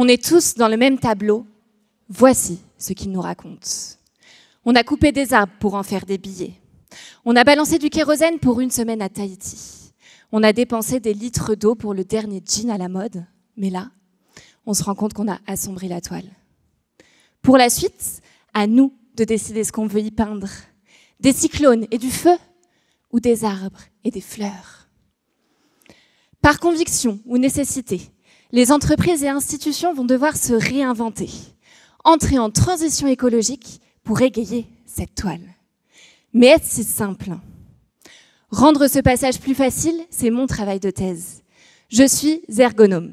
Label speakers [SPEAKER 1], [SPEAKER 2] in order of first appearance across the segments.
[SPEAKER 1] On est tous dans le même tableau. Voici ce qu'il nous raconte. On a coupé des arbres pour en faire des billets. On a balancé du kérosène pour une semaine à Tahiti. On a dépensé des litres d'eau pour le dernier jean à la mode. Mais là, on se rend compte qu'on a assombri la toile. Pour la suite, à nous de décider ce qu'on veut y peindre. Des cyclones et du feu ou des arbres et des fleurs. Par conviction ou nécessité, les entreprises et institutions vont devoir se réinventer, entrer en transition écologique pour égayer cette toile. Mais est-ce si simple ? Rendre ce passage plus facile, c'est mon travail de thèse. Je suis ergonome.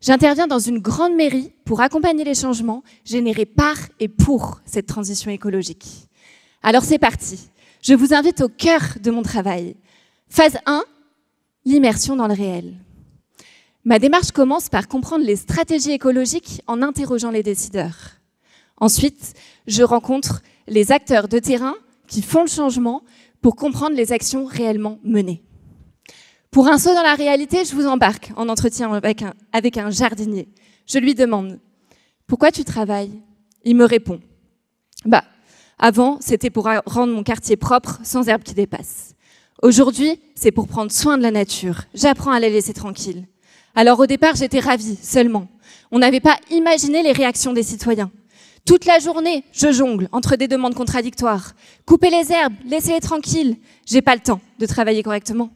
[SPEAKER 1] J'interviens dans une grande mairie pour accompagner les changements générés par et pour cette transition écologique. Alors c'est parti. Je vous invite au cœur de mon travail. Phase 1, l'immersion dans le réel. Ma démarche commence par comprendre les stratégies écologiques en interrogeant les décideurs. Ensuite, je rencontre les acteurs de terrain qui font le changement pour comprendre les actions réellement menées. Pour un saut dans la réalité, je vous embarque en entretien avec un jardinier. Je lui demande « Pourquoi tu travailles ?» Il me répond « Avant, c'était pour rendre mon quartier propre, sans herbe qui dépasse. Aujourd'hui, c'est pour prendre soin de la nature. J'apprends à la laisser tranquille. Alors au départ, j'étais ravie, seulement. On n'avait pas imaginé les réactions des citoyens. Toute la journée, je jongle entre des demandes contradictoires. Couper les herbes, laisser-les tranquilles. J'ai pas le temps de travailler correctement.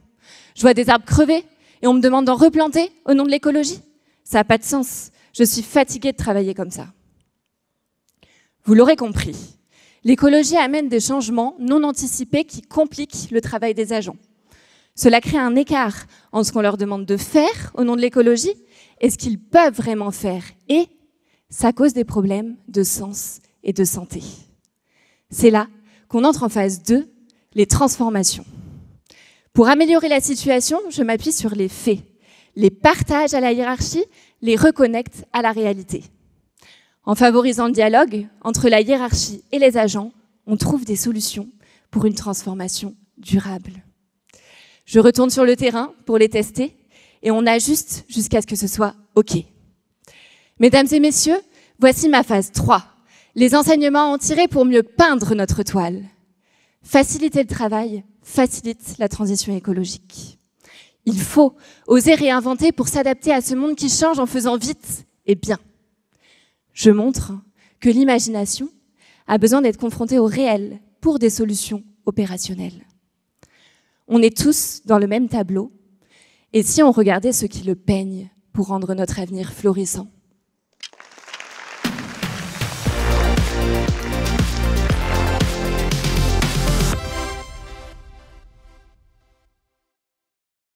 [SPEAKER 1] Je vois des arbres crever et on me demande d'en replanter au nom de l'écologie. Ça n'a pas de sens. Je suis fatiguée de travailler comme ça. Vous l'aurez compris, l'écologie amène des changements non anticipés qui compliquent le travail des agents. Cela crée un écart entre ce qu'on leur demande de faire au nom de l'écologie et ce qu'ils peuvent vraiment faire. Et ça cause des problèmes de sens et de santé. C'est là qu'on entre en phase 2, les transformations. Pour améliorer la situation, je m'appuie sur les faits, les partage à la hiérarchie, les reconnecte à la réalité. En favorisant le dialogue entre la hiérarchie et les agents, on trouve des solutions pour une transformation durable. Je retourne sur le terrain pour les tester et on ajuste jusqu'à ce que ce soit OK. Mesdames et messieurs, voici ma phase 3. Les enseignements à en tirer pour mieux peindre notre toile. Faciliter le travail facilite la transition écologique. Il faut oser réinventer pour s'adapter à ce monde qui change en faisant vite et bien. Je montre que l'imagination a besoin d'être confrontée au réel pour des solutions opérationnelles. On est tous dans le même tableau, et si on regardait ce qui le peigne pour rendre notre avenir florissant ?